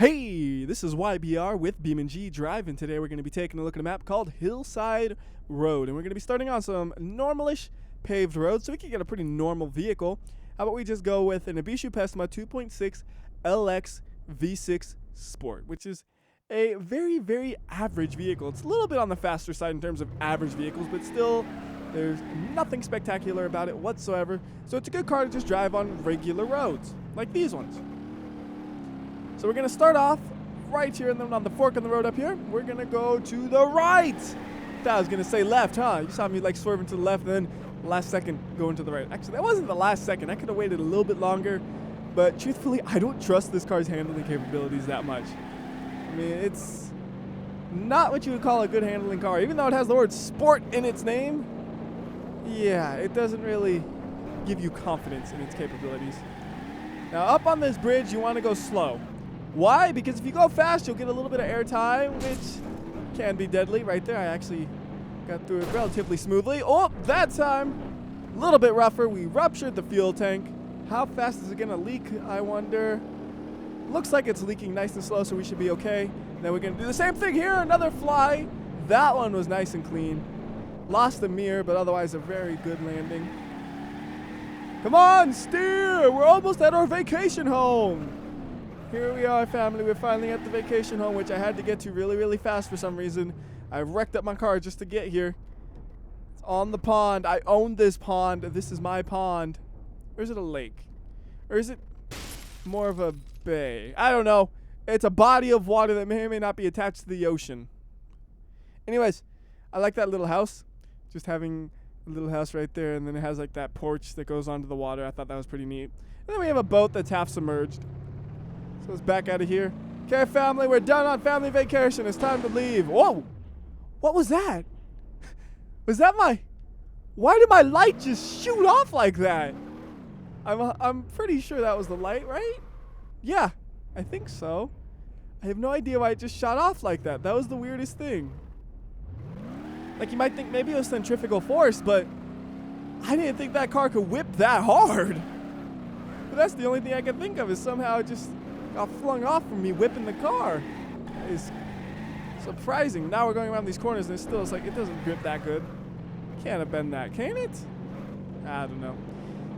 Hey, this is WhyBeAre with BeamNG.drive, and today we're going to be taking a look at a map called Hillside Road, and we're going to be starting on some normalish paved roads so we can get a pretty normal vehicle. How about we just go with an Ibishu Pesma 2.6 LX V6 Sport, which is a very, very average vehicle. It's a little bit on the faster side in terms of average vehicles, but still, there's nothing spectacular about it whatsoever. So it's a good car to just drive on regular roads, like these ones. So we're going to start off right here, and then on the fork in the road up here, we're going to go to the right. I was going to say left, huh? You saw me like swerving to the left, and then last second going to the right. Actually, that wasn't the last second. I could have waited a little bit longer, but truthfully, I don't trust this car's handling capabilities that much. I mean, it's not what you would call a good handling car. Even though it has the word sport in its name, yeah, it doesn't really give you confidence in its capabilities. Now, up on this bridge, you want to go slow. Why? Because if you go fast, you'll get a little bit of air time, which can be deadly. Right there, I actually got through it relatively smoothly. Oh, that time, a little bit rougher. We ruptured the fuel tank. How fast is it going to leak, I wonder? Looks like it's leaking nice and slow, so we should be okay. Then we're going to do the same thing here, another fly. That one was nice and clean. Lost the mirror, but otherwise a very good landing. Come on, steer! We're almost at our vacation home. Here we are, family. We're finally at the vacation home, which I had to get to really, really fast for some reason. I wrecked up my car just to get here. It's on the pond. I own this pond. This is my pond. Or is it a lake? Or is it more of a bay? I don't know. It's a body of water that may or may not be attached to the ocean. Anyways, I like that little house. Just having a little house right there, and then it has like that porch that goes onto the water. I thought that was pretty neat. And then we have a boat that's half submerged. So let's back out of here. Okay, family, we're done on family vacation. It's time to leave. Whoa! What was that? Was that my... Why did my light just shoot off like that? I'm pretty sure that was the light, right? Yeah, I think so. I have no idea why it just shot off like that. That was the weirdest thing. Like, you might think maybe it was centrifugal force, but I didn't think that car could whip that hard. But that's the only thing I can think of, is somehow it just got flung off from me whipping the car. That is surprising. Now we're going around these corners, and it's like, it doesn't grip that good. Can't have been that, can it? I don't know.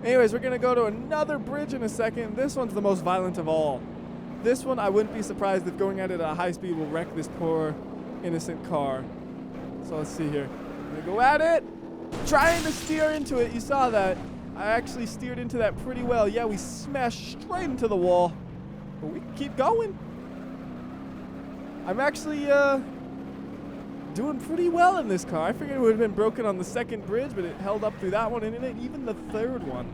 Anyways, we're going to go to another bridge in a second. This one's the most violent of all. This one, I wouldn't be surprised if going at it at a high speed will wreck this poor, innocent car. So let's see here. I'm going to go at it. Trying to steer into it. You saw that. I actually steered into that pretty well. Yeah, we smashed straight into the wall. But we can keep going. I'm actually doing pretty well in this car. I figured it would have been broken on the second bridge, but it held up through that one and even the third one.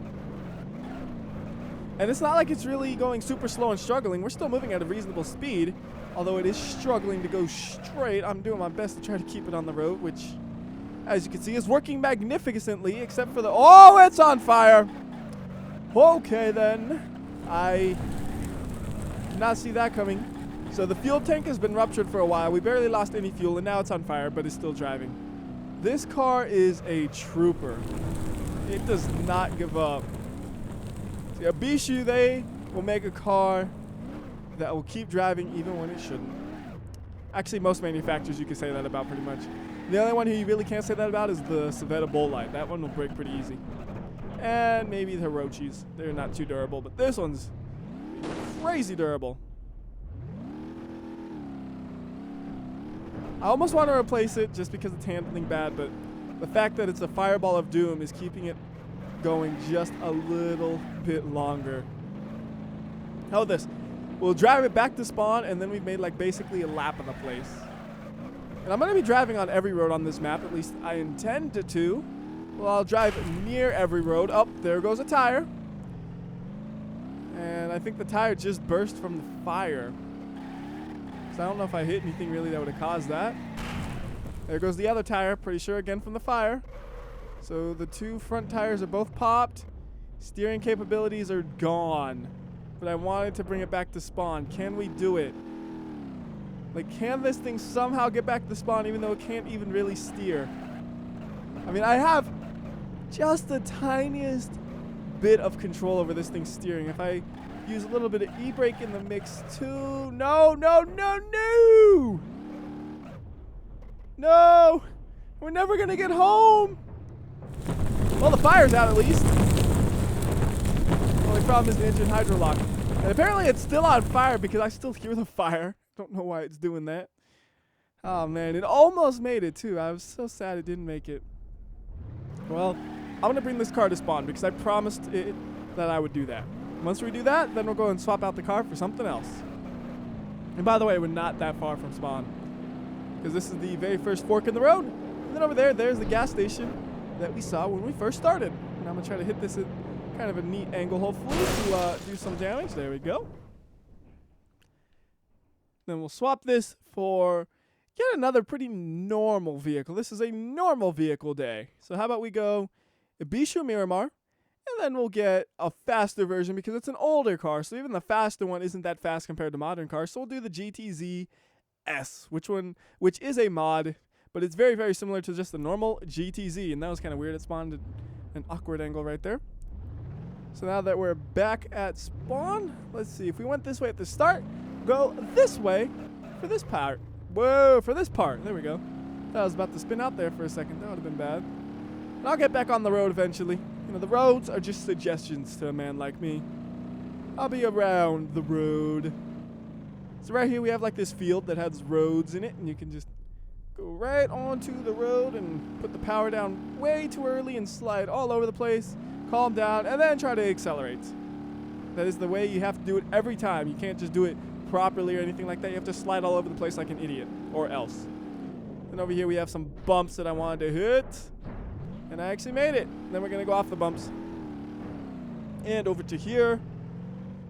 And it's not like it's really going super slow and struggling. We're still moving at a reasonable speed, although it is struggling to go straight. I'm doing my best to try to keep it on the road, which, as you can see, is working magnificently, except for the... Oh, it's on fire! Okay, then. I did not see that coming. So the fuel tank has been ruptured for a while. We barely lost any fuel, and now it's on fire, but it's still driving. This car is a trooper. It does not give up. See, Ibishu, they will make a car that will keep driving even when it shouldn't. Actually, most manufacturers you can say that about pretty much. The only one who you really can't say that about is the Civetta Bolide. That one will break pretty easy. And maybe the Hirochis. They're not too durable, but this one's crazy durable. I almost want to replace it just because it's handling bad, but the fact that it's a fireball of doom is keeping it going just a little bit longer. How about this? We'll drive it back to spawn, and then we've made like basically a lap of the place. And I'm going to be driving on every road on this map, at least I intend to. Well, I'll drive near every road. Oh, there goes a tire. And I think the tire just burst from the fire. So I don't know if I hit anything really that would have caused that. There goes the other tire, pretty sure again from the fire. So the two front tires are both popped. Steering capabilities are gone. But I wanted to bring it back to spawn. Can we do it? Like, can this thing somehow get back to spawn even though it can't even really steer? I mean, I have just the tiniest bit of control over this thing's steering. If I use a little bit of e-brake in the mix too. No, no, no, no! No! We're never gonna get home! Well, the fire's out at least. Only problem is the engine hydrolock. And apparently it's still on fire because I still hear the fire. Don't know why it's doing that. Oh man, it almost made it too. I was so sad it didn't make it. Well, I'm gonna bring this car to spawn because I promised it that I would do that. Once we do that, then we'll go and swap out the car for something else. And by the way, we're not that far from spawn because this is the very first fork in the road. And then over there, there's the gas station that we saw when we first started. And I'm gonna try to hit this at kind of a neat angle, hopefully, to do some damage. There we go. Then we'll swap this for yet another pretty normal vehicle. This is a normal vehicle day. So how about we go Ibishu Miramar, and then we'll get a faster version because it's an older car. So even the faster one isn't that fast compared to modern cars. So we'll do the GTZ S, which is a mod, but it's very, very similar to just the normal GTZ. And that was kind of weird. It spawned at an awkward angle right there. So now that we're back at spawn, let's see. If we went this way at the start, go this way for this part. Whoa, for this part. There we go. I was about to spin out there for a second. That would have been bad. And I'll get back on the road eventually. You know, the roads are just suggestions to a man like me. I'll be around the road. So right here we have like this field that has roads in it, and you can just go right onto the road and put the power down way too early and slide all over the place. Calm down, and then try to accelerate. That is the way you have to do it every time. You can't just do it properly or anything like that. You have to slide all over the place like an idiot, or else. And over here we have some bumps that I wanted to hit, and I actually made it. Then we're gonna go off the bumps and over to here,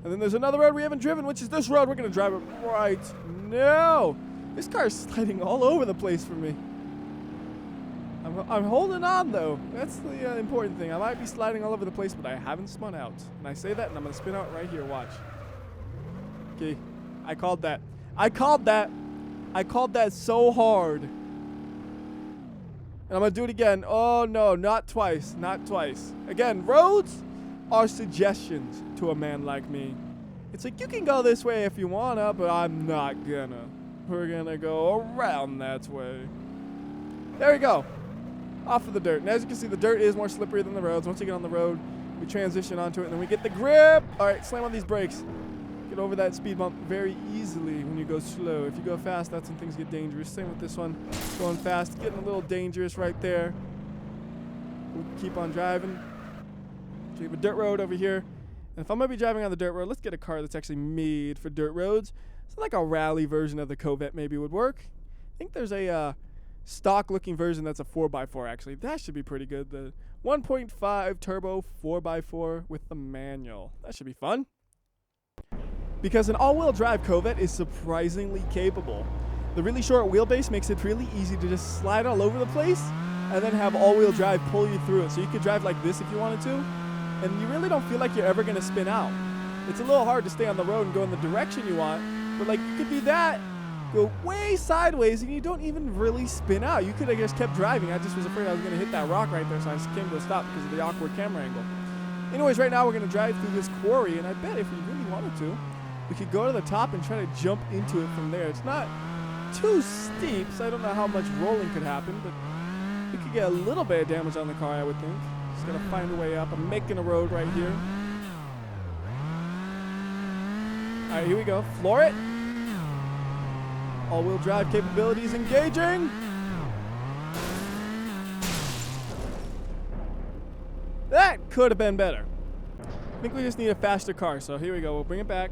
and then there's another road we haven't driven, which is this road. We're gonna drive it right now. This car is sliding all over the place for me. I'm holding on though. That's the important thing. I might be sliding all over the place, but I haven't spun out. And I say that, and I'm gonna spin out right here. Watch. Okay, I called that. I called that. I called that so hard. And I'm gonna do it again. Oh no, not twice. Not twice. Again, roads are suggestions to a man like me. It's like, you can go this way if you wanna, but I'm not gonna. We're gonna go around that way. There we go. Off of the dirt. And as you can see, the dirt is more slippery than the roads. Once you get on the road, we transition onto it, and then we get the grip. All right, slam on these brakes. Get over that speed bump very easily when you go slow. If you go fast, that's when things get dangerous. Same with this one. Going fast, getting a little dangerous right there. We'll keep on driving. So we have a dirt road over here. And if I'm going to be driving on the dirt road, let's get a car that's actually made for dirt roads. So like a rally version of the Corvette maybe would work. I think there's a stock looking version that's a 4x4 actually. That should be pretty good. The 1.5 turbo 4x4 with the manual. That should be fun. Because an all-wheel drive Corvette is surprisingly capable. The really short wheelbase makes it really easy to just slide all over the place and then have all-wheel drive pull you through it. So you could drive like this if you wanted to, and you really don't feel like you're ever going to spin out. It's a little hard to stay on the road and go in the direction you want, but like you could do that, go way sideways, and you don't even really spin out. You could have just kept driving. I just was afraid I was going to hit that rock right there, so I just came to a stop because of the awkward camera angle. Anyways, right now we're going to drive through this quarry, and I bet if we really wanted to, we could go to the top and try to jump into it from there. It's not too steep, so I don't know how much rolling could happen, but we could get a little bit of damage on the car, I would think. Just got to find a way up. I'm making a road right here. All right, here we go. Floor it. All-wheel drive capabilities engaging. That could have been better. I think we just need a faster car, so here we go. We'll bring it back,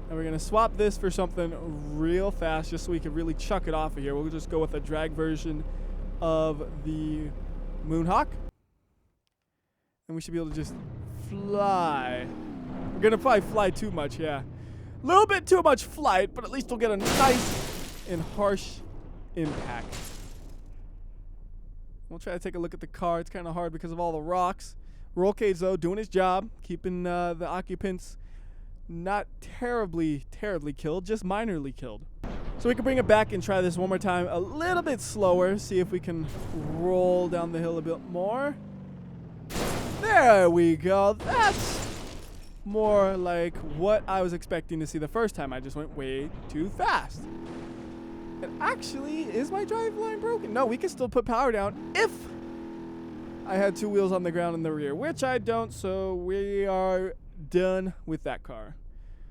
and we're going to swap this for something real fast just so we can really chuck it off of here. We'll just go with a drag version of the Moonhawk, and we should be able to just fly. We're going to probably fly too much, yeah. A little bit too much flight, but at least we'll get a nice and harsh impact. We'll try to take a look at the car. It's kind of hard because of all the rocks. Roll cage, though, doing his job, keeping the occupants not terribly killed, just minorly killed. So we can bring it back and try this one more time a little bit slower, see if we can roll down the hill a bit more. There we go. more like what I was expecting to see the first time. I just went way too fast. And actually, is my drive line broken? No, we can still put power down if I had two wheels on the ground in the rear, which I don't, so we are done with that car.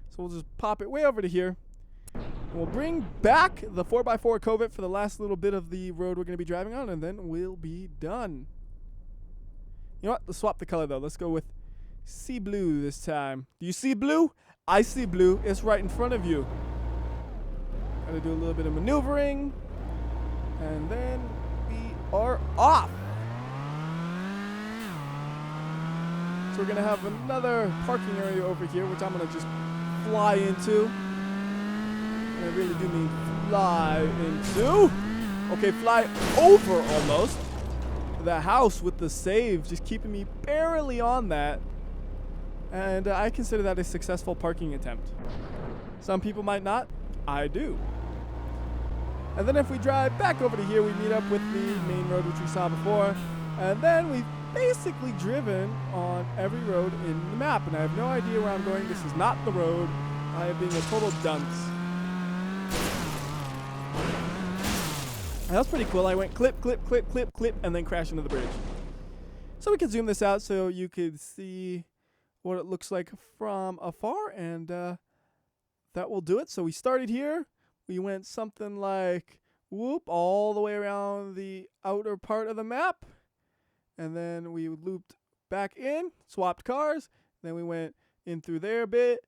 So we'll just pop it way over to here. We'll bring back the 4x4 Covert for the last little bit of the road we're going to be driving on, and then we'll be done. You know what? Let's swap the color, though. Let's go with sea blue this time. Do you see blue? I see blue. It's right in front of you. Gotta do a little bit of maneuvering, and then we are off. So we're gonna have another parking area over here, which I'm gonna just fly into. And I really do mean fly into. Okay, fly over almost. The house with the save, just keeping me barely on that. And I consider that a successful parking attempt. Some people might not. I do. And then if we drive back over to here, we meet up with the main road, which we saw before. And then we've basically driven on every road in the map. And I have no idea where I'm going. This is not the road. I am being a total dunce. And that was pretty cool. I went clip, clip, clip, clip, clip, and then crashed into the bridge. So we can zoom this out so you could see what it looks like from afar. And that will do it. So we started here. We went something like, whoop, all the way around the outer part of the map. And then we looped back in, swapped cars. Then we went in through there a bit,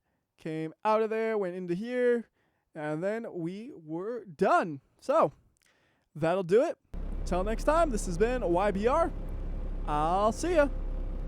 came out of there, went into here, and then we were done. So that'll do it. Till next time, this has been WhyBeAre. I'll see ya.